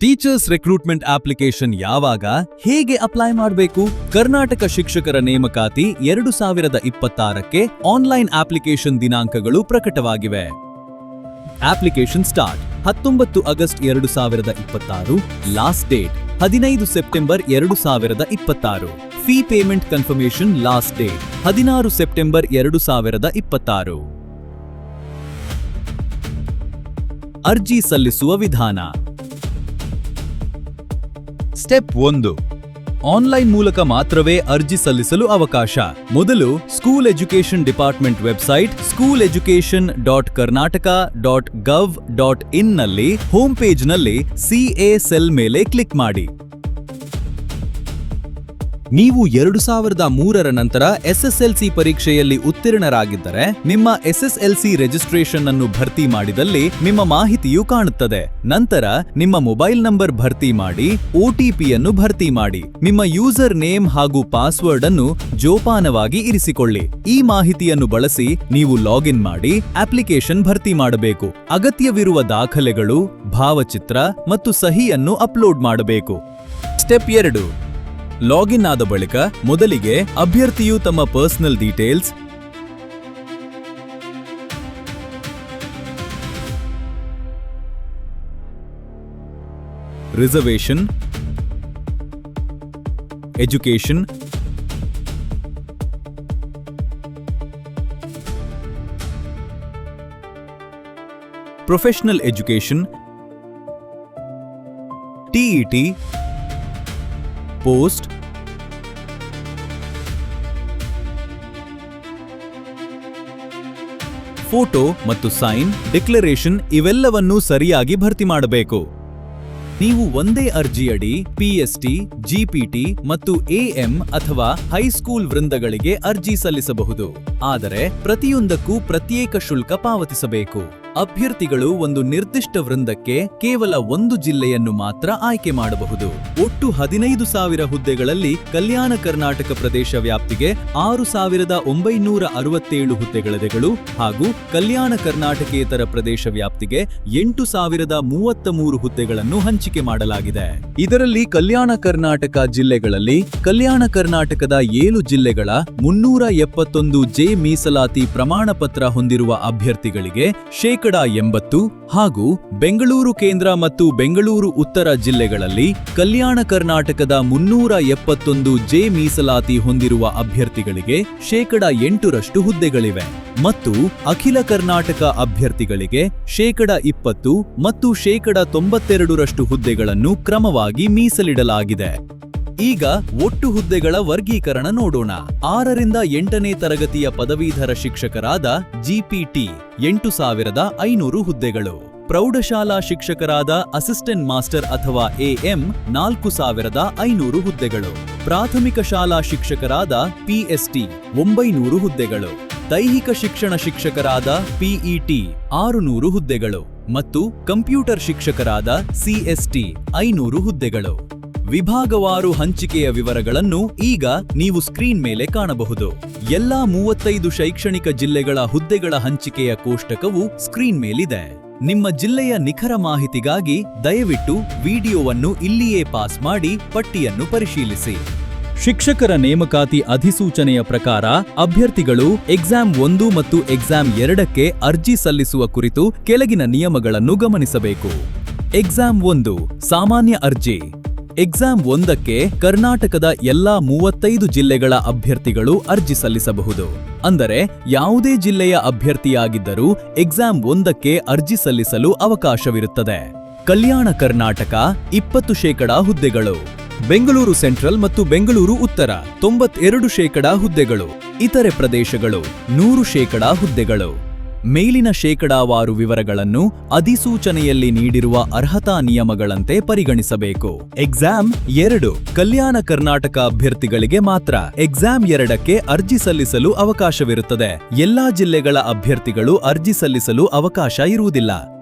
Teachers recruitment application ಯಾವಾಗ ಹೇಗೆ apply ಮಾಡಬೇಕು? ಕರ್ನಾಟಕ ಶಿಕ್ಷಕರ ನೇಮಕಾತಿ 2026ಕ್ಕೆ ಆನ್ಲೈನ್ ಅಪ್ಲಿಕೇಶನ್ ದಿನಾಂಕಗಳು ಪ್ರಕಟವಾಗಿವೆ. Application start 19 August 2026, last date 15 September 2026. Fee payment confirmation last date 16 September 2026. ಅರ್ಜಿ ಸಲ್ಲಿಸುವ ವಿಧಾನ. ಸ್ಟೆಪ್ 1. ಆನ್ಲೈನ್ ಮೂಲಕ ಮಾತ್ರವೇ ಅರ್ಜಿ ಸಲ್ಲಿಸಲು ಅವಕಾಶ. ಮೊದಲು school education department website schooleducation.karnataka.gov.in ನಲ್ಲಿ ಹೋಮ್ ಪೇಜ್ನಲ್ಲಿ CA ಸೆಲ್ ಮೇಲೆ ಕ್ಲಿಕ್ ಮಾಡಿ. ನೀವು 2003ರ ನಂತರ SSLC ಪರೀಕ್ಷೆಯಲ್ಲಿ ಉತ್ತೀರ್ಣರಾಗಿದ್ದರೆ ನಿಮ್ಮ SSLC ರಿಜಿಸ್ಟ್ರೇಷನ್ ಅನ್ನು ಭರ್ತಿ ಮಾಡಿದಲ್ಲಿ ನಿಮ್ಮ ಮಾಹಿತಿಯು ಕಾಣುತ್ತದೆ. ನಂತರ ನಿಮ್ಮ ಮೊಬೈಲ್ ನಂಬರ್ ಭರ್ತಿ ಮಾಡಿ, OTP ಯನ್ನು ಭರ್ತಿ ಮಾಡಿ, ನಿಮ್ಮ ಯೂಸರ್ ನೇಮ್ ಹಾಗೂ ಪಾಸ್ವರ್ಡ್ ಅನ್ನು ಜೋಪಾನವಾಗಿ ಇರಿಸಿಕೊಳ್ಳಿ. ಈ ಮಾಹಿತಿಯನ್ನು ಬಳಸಿ ನೀವು ಲಾಗಿನ್ ಮಾಡಿ ಅಪ್ಲಿಕೇಶನ್ ಭರ್ತಿ ಮಾಡಬೇಕು. ಅಗತ್ಯವಿರುವ ದಾಖಲೆಗಳು, ಭಾವಚಿತ್ರ ಮತ್ತು ಸಹಿಯನ್ನು ಅಪ್ಲೋಡ್ ಮಾಡಬೇಕು. ಸ್ಟೆಪ್ 2. ಲಾಗಿನ್ ಆದ ಬಳಿಕ ಮೊದಲಿಗೆ ಅಭ್ಯರ್ಥಿಯು ತಮ್ಮ personal details, reservation, education, professional education, TET, post, photo ಮತ್ತು ಸೈನ್, ಡಿಕ್ಲರೇಷನ್ ಇವೆಲ್ಲವನ್ನೂ ಸರಿಯಾಗಿ ಭರ್ತಿ ಮಾಡಬೇಕು. ನೀವು ಒಂದೇ ಅರ್ಜಿಯಡಿ PST, GPT ಮತ್ತು AM ಅಥವಾ ಹೈಸ್ಕೂಲ್ ವೃಂದಗಳಿಗೆ ಅರ್ಜಿ ಸಲ್ಲಿಸಬಹುದು. ಆದರೆ ಪ್ರತಿಯೊಂದಕ್ಕೂ ಪ್ರತ್ಯೇಕ ಶುಲ್ಕ ಪಾವತಿಸಬೇಕು. ಅಭ್ಯರ್ಥಿಗಳು ಒಂದು ನಿರ್ದಿಷ್ಟ ವೃಂದಕ್ಕೆ ಕೇವಲ ಒಂದು ಜಿಲ್ಲೆಯನ್ನು ಮಾತ್ರ ಆಯ್ಕೆ ಮಾಡಬಹುದು. ಒಟ್ಟು 15,000 ಹುದ್ದೆಗಳಲ್ಲಿ ಕಲ್ಯಾಣ ಕರ್ನಾಟಕ ಪ್ರದೇಶ ವ್ಯಾಪ್ತಿಗೆ 6,967 ಹುದ್ದೆಗಳಿದೆಗಳು ಹಾಗೂ ಕಲ್ಯಾಣ ಕರ್ನಾಟಕೇತರ ಪ್ರದೇಶ ವ್ಯಾಪ್ತಿಗೆ 8,033 ಹುದ್ದೆಗಳನ್ನು ಹಂಚಿಕೆ ಮಾಡಲಾಗಿದೆ. ಇದರಲ್ಲಿ ಕಲ್ಯಾಣ ಕರ್ನಾಟಕ ಜಿಲ್ಲೆಗಳಲ್ಲಿ ಕಲ್ಯಾಣ ಕರ್ನಾಟಕದ 7 ಜಿಲ್ಲೆಗಳ 371 ಜೆ ಮೀಸಲಾತಿ ಪ್ರಮಾಣ ಪತ್ರ ಹೊಂದಿರುವ ಅಭ್ಯರ್ಥಿಗಳಿಗೆ 80% ಹಾಗೂ ಬೆಂಗಳೂರು ಕೇಂದ್ರ ಮತ್ತು ಬೆಂಗಳೂರು ಉತ್ತರ ಜಿಲ್ಲೆಗಳಲ್ಲಿ ಕಲ್ಯಾಣ ಕರ್ನಾಟಕದ 371 ಜೆ ಮೀಸಲಾತಿ ಹೊಂದಿರುವ ಅಭ್ಯರ್ಥಿಗಳಿಗೆ 8% ಹುದ್ದೆಗಳಿವೆ ಮತ್ತು ಅಖಿಲ ಕರ್ನಾಟಕ ಅಭ್ಯರ್ಥಿಗಳಿಗೆ 20% ಮತ್ತು 92% ಹುದ್ದೆಗಳನ್ನು ಕ್ರಮವಾಗಿ ಮೀಸಲಿಡಲಾಗಿದೆ. ಈಗ ಒಟ್ಟು ಹುದ್ದೆಗಳ ವರ್ಗೀಕರಣ ನೋಡೋಣ. 6ರಿಂದ 8ನೇ ತರಗತಿಯ ಪದವೀಧರ ಶಿಕ್ಷಕರಾದ GPT 8,500 ಹುದ್ದೆಗಳು. ಪ್ರೌಢಶಾಲಾ ಶಿಕ್ಷಕರಾದ ಅಸಿಸ್ಟೆಂಟ್ ಮಾಸ್ಟರ್ ಅಥವಾ AM 4,500 ಹುದ್ದೆಗಳು. ಪ್ರಾಥಮಿಕ ಶಾಲಾ ಶಿಕ್ಷಕರಾದ PST 900 ಹುದ್ದೆಗಳು. ದೈಹಿಕ ಶಿಕ್ಷಣ ಶಿಕ್ಷಕರಾದ PET 600 ಹುದ್ದೆಗಳು ಮತ್ತು ಕಂಪ್ಯೂಟರ್ ಶಿಕ್ಷಕರಾದ CST 500 ಹುದ್ದೆಗಳು. ವಿಭಾಗವಾರು ಹಂಚಿಕೆಯ ವಿವರಗಳನ್ನು ಈಗ ನೀವು ಸ್ಕ್ರೀನ್ ಮೇಲೆ ಕಾಣಬಹುದು. ಎಲ್ಲಾ 35 ಶೈಕ್ಷಣಿಕ ಜಿಲ್ಲೆಗಳ ಹುದ್ದೆಗಳ ಹಂಚಿಕೆಯ ಕೋಷ್ಟಕವು ಸ್ಕ್ರೀನ್ ಮೇಲಿದೆ. ನಿಮ್ಮ ಜಿಲ್ಲೆಯ ನಿಖರ ಮಾಹಿತಿಗಾಗಿ ದಯವಿಟ್ಟು ವಿಡಿಯೋವನ್ನು ಇಲ್ಲಿಯೇ ಪಾಸ್ ಮಾಡಿ ಪಟ್ಟಿಯನ್ನು ಪರಿಶೀಲಿಸಿ. ಶಿಕ್ಷಕರ ನೇಮಕಾತಿ ಅಧಿಸೂಚನೆಯ ಪ್ರಕಾರ ಅಭ್ಯರ್ಥಿಗಳು ಎಕ್ಸಾಮ್ 1 ಮತ್ತು ಎಕ್ಸಾಮ್ 2ಕ್ಕೆ ಅರ್ಜಿ ಸಲ್ಲಿಸುವ ಕುರಿತು ಕೆಳಗಿನ ನಿಯಮಗಳನ್ನು ಗಮನಿಸಬೇಕು. ಎಕ್ಸಾಮ್ 1 ಸಾಮಾನ್ಯ ಅರ್ಜಿ. ಎಕ್ಸಾಮ್ 1ಕ್ಕೆ ಕರ್ನಾಟಕದ ಎಲ್ಲಾ 35 ಜಿಲ್ಲೆಗಳ ಅಭ್ಯರ್ಥಿಗಳು ಅರ್ಜಿ ಸಲ್ಲಿಸಬಹುದು. ಅಂದರೆ ಯಾವುದೇ ಜಿಲ್ಲೆಯ ಅಭ್ಯರ್ಥಿಯಾಗಿದ್ದರೂ ಎಕ್ಸಾಮ್ 1ಕ್ಕೆ ಅರ್ಜಿ ಸಲ್ಲಿಸಲು ಅವಕಾಶವಿರುತ್ತದೆ. ಕಲ್ಯಾಣ ಕರ್ನಾಟಕ 20% ಹುದ್ದೆಗಳು. ಬೆಂಗಳೂರು ಸೆಂಟ್ರಲ್ ಮತ್ತು ಬೆಂಗಳೂರು ಉತ್ತರ 92% ಹುದ್ದೆಗಳು. ಇತರೆ ಪ್ರದೇಶಗಳು 100% ಹುದ್ದೆಗಳು. ಮೇಲಿನ ಶೇಕಡಾವಾರು ವಿವರಗಳನ್ನು ಅಧಿಸೂಚನೆಯಲ್ಲಿ ನೀಡಿರುವ ಅರ್ಹತಾ ನಿಯಮಗಳಂತೆ ಪರಿಗಣಿಸಬೇಕು. ಎಕ್ಸಾಮ್ 2 ಕಲ್ಯಾಣ ಕರ್ನಾಟಕ ಅಭ್ಯರ್ಥಿಗಳಿಗೆ ಮಾತ್ರ. ಎಕ್ಸಾಮ್ 2ಕ್ಕೆ ಅರ್ಜಿ ಸಲ್ಲಿಸಲು ಅವಕಾಶವಿರುತ್ತದೆ. ಎಲ್ಲಾ ಜಿಲ್ಲೆಗಳ ಅಭ್ಯರ್ಥಿಗಳು ಅರ್ಜಿ ಸಲ್ಲಿಸಲು ಅವಕಾಶ ಇರುವುದಿಲ್ಲ.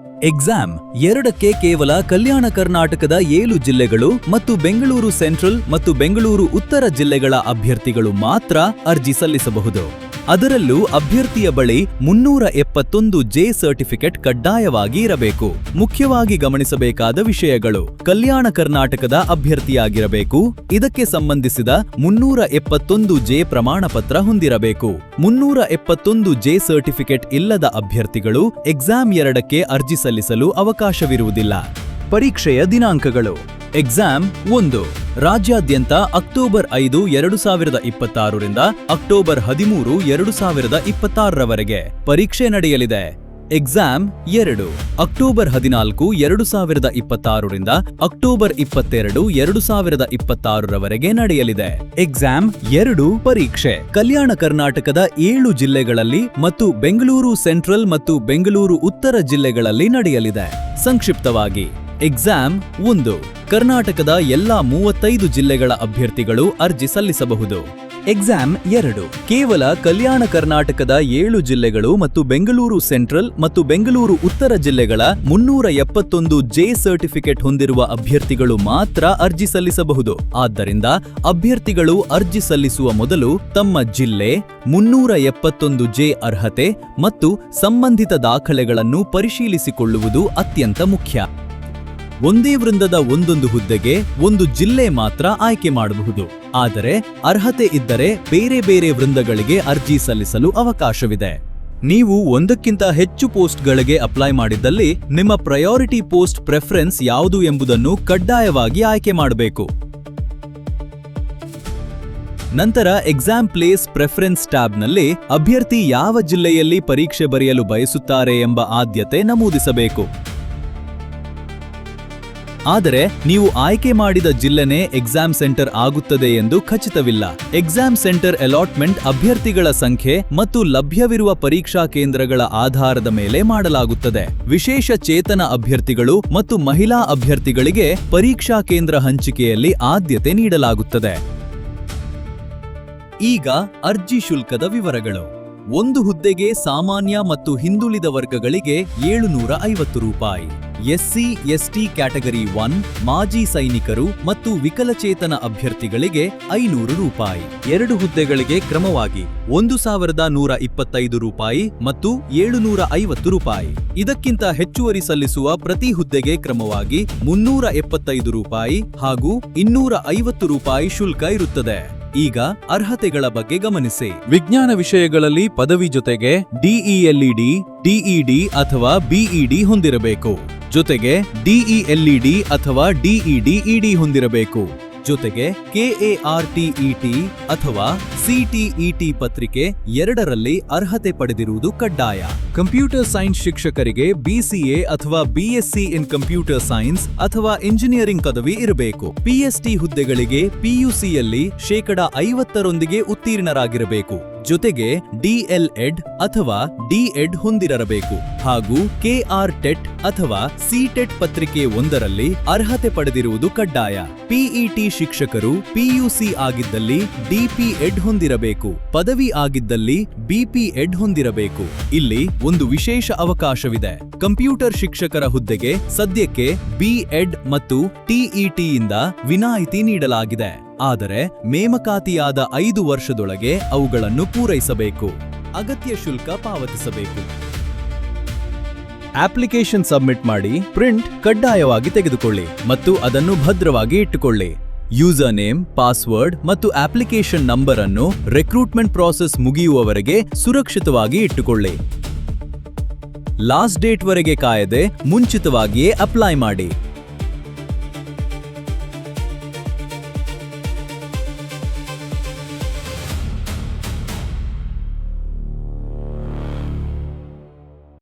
ಎಕ್ಸಾಮ್ 2ಕ್ಕೆ ಕೇವಲ ಕಲ್ಯಾಣ ಕರ್ನಾಟಕದ 7 ಜಿಲ್ಲೆಗಳು ಮತ್ತು ಬೆಂಗಳೂರು ಸೆಂಟ್ರಲ್ ಮತ್ತು ಬೆಂಗಳೂರು ಉತ್ತರ ಜಿಲ್ಲೆಗಳ ಅಭ್ಯರ್ಥಿಗಳು ಮಾತ್ರ ಅರ್ಜಿ ಸಲ್ಲಿಸಬಹುದು. ಅದರಲ್ಲೂ ಅಭ್ಯರ್ಥಿಯ ಬಳಿ 371 ಜೆ ಸರ್ಟಿಫಿಕೇಟ್ ಕಡ್ಡಾಯವಾಗಿ ಇರಬೇಕು. ಮುಖ್ಯವಾಗಿ ಗಮನಿಸಬೇಕಾದ ವಿಷಯಗಳು: ಕಲ್ಯಾಣ ಕರ್ನಾಟಕದ ಅಭ್ಯರ್ಥಿಯಾಗಿರಬೇಕು. ಇದಕ್ಕೆ ಸಂಬಂಧಿಸಿದ 371 ಜೆ ಪ್ರಮಾಣ ಪತ್ರ ಹೊಂದಿರಬೇಕು. 371 ಜೆ ಸರ್ಟಿಫಿಕೇಟ್ ಇಲ್ಲದ ಅಭ್ಯರ್ಥಿಗಳು ಎಕ್ಸಾಮ್ 2ಕ್ಕೆ ಅರ್ಜಿ ಸಲ್ಲಿಸಲು ಅವಕಾಶವಿರುವುದಿಲ್ಲ. ಪರೀಕ್ಷೆಯ ದಿನಾಂಕಗಳು: ಎಕ್ಸಾಮ್ 1 ರಾಜ್ಯಾದ್ಯಂತ ಅಕ್ಟೋಬರ್ 5, 2026 ರಿಂದ ಅಕ್ಟೋಬರ್ 13, 2026 ರವರೆಗೆ ಪರೀಕ್ಷೆ ನಡೆಯಲಿದೆ. ಎಕ್ಸಾಮ್ 2 ಅಕ್ಟೋಬರ್ 14, 2026 ರಿಂದ ಅಕ್ಟೋಬರ್ 22, 2026 ರವರೆಗೆ ನಡೆಯಲಿದೆ. ಎಕ್ಸಾಮ್ 2 ಪರೀಕ್ಷೆ ಕಲ್ಯಾಣ ಕರ್ನಾಟಕದ 7 ಜಿಲ್ಲೆಗಳಲ್ಲಿ ಮತ್ತು ಬೆಂಗಳೂರು ಸೆಂಟ್ರಲ್ ಮತ್ತು ಬೆಂಗಳೂರು ಉತ್ತರ ಜಿಲ್ಲೆಗಳಲ್ಲಿ ನಡೆಯಲಿದೆ. ಸಂಕ್ಷಿಪ್ತವಾಗಿ: ಎಕ್ಸಾಮ್ 1 ಕರ್ನಾಟಕದ ಎಲ್ಲಾ 35 ಜಿಲ್ಲೆಗಳ ಅಭ್ಯರ್ಥಿಗಳು ಅರ್ಜಿ ಸಲ್ಲಿಸಬಹುದು. ಎಕ್ಸಾಮ್ 2 ಕೇವಲ ಕಲ್ಯಾಣ ಕರ್ನಾಟಕದ 7 ಜಿಲ್ಲೆಗಳು ಮತ್ತು ಬೆಂಗಳೂರು ಸೆಂಟ್ರಲ್ ಮತ್ತು ಬೆಂಗಳೂರು ಉತ್ತರ ಜಿಲ್ಲೆಗಳ 371 ಜೆ ಸರ್ಟಿಫಿಕೇಟ್ ಹೊಂದಿರುವ ಅಭ್ಯರ್ಥಿಗಳು ಮಾತ್ರ ಅರ್ಜಿ ಸಲ್ಲಿಸಬಹುದು. ಆದ್ದರಿಂದ ಅಭ್ಯರ್ಥಿಗಳು ಅರ್ಜಿ ಸಲ್ಲಿಸುವ ಮೊದಲು ತಮ್ಮ ಜಿಲ್ಲೆ, 371 ಜೆ ಅರ್ಹತೆ ಮತ್ತು ಸಂಬಂಧಿತ ದಾಖಲೆಗಳನ್ನು ಪರಿಶೀಲಿಸಿಕೊಳ್ಳುವುದು ಅತ್ಯಂತ ಮುಖ್ಯ. ಒಂದೇ ವೃಂದದ ಒಂದೊಂದು ಹುದ್ದೆಗೆ ಒಂದು ಜಿಲ್ಲೆ ಮಾತ್ರ ಆಯ್ಕೆ ಮಾಡಬಹುದು. ಆದರೆ ಅರ್ಹತೆ ಇದ್ದರೆ ಬೇರೆ ಬೇರೆ ವೃಂದಗಳಿಗೆ ಅರ್ಜಿ ಸಲ್ಲಿಸಲು ಅವಕಾಶವಿದೆ. ನೀವು ಒಂದಕ್ಕಿಂತ ಹೆಚ್ಚು ಪೋಸ್ಟ್ಗಳಿಗೆ ಅಪ್ಲೈ ಮಾಡಿದ್ದಲ್ಲಿ ನಿಮ್ಮ ಪ್ರಯಾರಿಟಿ ಪೋಸ್ಟ್ ಪ್ರೆಫರೆನ್ಸ್ ಯಾವುದು ಎಂಬುದನ್ನು ಕಡ್ಡಾಯವಾಗಿ ಆಯ್ಕೆ ಮಾಡಬೇಕು. ನಂತರ ಎಕ್ಸಾಮ್ ಪ್ಲೇಸ್ ಪ್ರೆಫರೆನ್ಸ್ ಟ್ಯಾಬ್ನಲ್ಲಿ ಅಭ್ಯರ್ಥಿ ಯಾವ ಜಿಲ್ಲೆಯಲ್ಲಿ ಪರೀಕ್ಷೆ ಬರೆಯಲು ಬಯಸುತ್ತಾರೆ ಎಂಬ ಆದ್ಯತೆ ನಮೂದಿಸಬೇಕು. ಆದರೆ ನೀವು ಆಯ್ಕೆ ಮಾಡಿದ ಜಿಲ್ಲೆನೇ ಎಕ್ಸಾಮ್ ಸೆಂಟರ್ ಆಗುತ್ತದೆ ಎಂದು ಖಚಿತವಿಲ್ಲ. ಎಕ್ಸಾಮ್ ಸೆಂಟರ್ ಅಲಾಟ್ಮೆಂಟ್ ಅಭ್ಯರ್ಥಿಗಳ ಸಂಖ್ಯೆ ಮತ್ತು ಲಭ್ಯವಿರುವ ಪರೀಕ್ಷಾ ಕೇಂದ್ರಗಳ ಆಧಾರದ ಮೇಲೆ ಮಾಡಲಾಗುತ್ತದೆ. ವಿಶೇಷ ಚೇತನ ಅಭ್ಯರ್ಥಿಗಳು ಮತ್ತು ಮಹಿಳಾ ಅಭ್ಯರ್ಥಿಗಳಿಗೆ ಪರೀಕ್ಷಾ ಕೇಂದ್ರ ಹಂಚಿಕೆಯಲ್ಲಿ ಆದ್ಯತೆ ನೀಡಲಾಗುತ್ತದೆ. ಈಗ ಅರ್ಜಿ ಶುಲ್ಕದ ವಿವರಗಳು. ಒಂದು ಹುದ್ದೆಗೆ ಸಾಮಾನ್ಯ ಮತ್ತು ಹಿಂದುಳಿದ ವರ್ಗಗಳಿಗೆ 750 ರೂಪಾಯಿ. ಎಸ್ಸಿ, ಎಸ್ಟಿ ಕ್ಯಾಟಗರಿ 1, ಮಾಜಿ ಸೈನಿಕರು ಮತ್ತು ವಿಕಲಚೇತನ ಅಭ್ಯರ್ಥಿಗಳಿಗೆ 500 ರೂಪಾಯಿ. 2 ಹುದ್ದೆಗಳಿಗೆ ಕ್ರಮವಾಗಿ 1125 ರೂಪಾಯಿ ಮತ್ತು 750 ರೂಪಾಯಿ. ಇದಕ್ಕಿಂತ ಹೆಚ್ಚುವರಿ ಸಲ್ಲಿಸುವ ಪ್ರತಿ ಹುದ್ದೆಗೆ ಕ್ರಮವಾಗಿ 375 ರೂಪಾಯಿ ಹಾಗೂ 250 ರೂಪಾಯಿ ಶುಲ್ಕ ಇರುತ್ತದೆ. ಈಗ ಅರ್ಹತೆಗಳ ಬಗ್ಗೆ ಗಮನಿಸಿ. ವಿಜ್ಞಾನ ವಿಷಯಗಳಲ್ಲಿ ಪದವಿ ಜೊತೆಗೆ ಡಿಇಎಲ್ಇಡಿ, ಡಿಇಡಿ ಅಥವಾ ಬಿಇಡಿ ಹೊಂದಿರಬೇಕು. ಜೊತೆಗೆ ಡಿಇಎಲ್ಇಡಿ ಅಥವಾ ಡಿಇಡಿಇಡಿ ಹೊಂದಿರಬೇಕು. ಜೊತೆಗೆ ಕೆಎಆರ್ಟಿಇಟಿ ಅಥವಾ ಸಿಟಿಇಟಿ ಪತ್ರಿಕೆ 2ರಲ್ಲಿ ಅರ್ಹತೆ ಪಡೆದಿರುವುದು ಕಡ್ಡಾಯ. ಕಂಪ್ಯೂಟರ್ ಸೈನ್ಸ್ ಶಿಕ್ಷಕರಿಗೆ ಬಿಸಿಎ ಅಥವಾ ಬಿಎಸ್ಸಿ ಇನ್ ಕಂಪ್ಯೂಟರ್ ಸೈನ್ಸ್ ಅಥವಾ ಇಂಜಿನಿಯರಿಂಗ್ ಪದವಿ ಇರಬೇಕು. ಪಿಎಸ್ಟಿ ಹುದ್ದೆಗಳಿಗೆ ಪಿಯುಸಿಯಲ್ಲಿ 50% ಉತ್ತೀರ್ಣರಾಗಿರಬೇಕು. ಜೊತೆಗೆ ಡಿಎಲ್ಎಡ್ ಅಥವಾ ಡಿಎಡ್ ಹೊಂದಿರಬೇಕು ಹಾಗೂ ಕೆಆರ್ ಟೆಟ್ ಅಥವಾ ಸಿಟೆಟ್ ಪತ್ರಿಕೆ 1ರಲ್ಲಿ ಅರ್ಹತೆ ಪಡೆದಿರುವುದು ಕಡ್ಡಾಯ. ಪಿಇಟಿ ಶಿಕ್ಷಕರು ಪಿಯುಸಿ ಆಗಿದ್ದಲ್ಲಿ ಡಿಪಿಎಡ್ ಹೊಂದಿರಬೇಕು. ಪದವಿ ಆಗಿದ್ದಲ್ಲಿ ಬಿಪಿಎಡ್ ಹೊಂದಿರಬೇಕು. ಇಲ್ಲಿ ಒಂದು ವಿಶೇಷ ಅವಕಾಶವಿದೆ. ಕಂಪ್ಯೂಟರ್ ಶಿಕ್ಷಕರ ಹುದ್ದೆಗೆ ಸದ್ಯಕ್ಕೆ ಬಿಎಡ್ ಮತ್ತು ಟಿಇಟಿಯಿಂದ ವಿನಾಯಿತಿ ನೀಡಲಾಗಿದೆ. ಆದರೆ ನೇಮಕಾತಿಯಾದ 5 ವರ್ಷದೊಳಗೆ ಅವುಗಳನ್ನು ಪೂರೈಸಬೇಕು. ಅಗತ್ಯ ಶುಲ್ಕ ಪಾವತಿಸಬೇಕು. ಅಪ್ಲಿಕೇಶನ್ ಸಬ್ಮಿಟ್ ಮಾಡಿ ಪ್ರಿಂಟ್ ಕಡ್ಡಾಯವಾಗಿ ತೆಗೆದುಕೊಳ್ಳಿ ಮತ್ತು ಅದನ್ನು ಭದ್ರವಾಗಿ ಇಟ್ಟುಕೊಳ್ಳಿ. ಯೂಸರ್ ನೇಮ್, ಪಾಸ್ವರ್ಡ್ ಮತ್ತು ಅಪ್ಲಿಕೇಶನ್ ನಂಬರ್ ಅನ್ನು ರಿಕ್ರೂಟ್ಮೆಂಟ್ ಪ್ರಾಸೆಸ್ ಮುಗಿಯುವವರೆಗೆ ಸುರಕ್ಷಿತವಾಗಿ ಇಟ್ಟುಕೊಳ್ಳಿ. ಲಾಸ್ಟ್ ಡೇಟ್ ವರೆಗೆ ಕಾಯದೆ ಮುಂಚಿತವಾಗಿಯೇ ಅಪ್ಲೈ ಮಾಡಿ.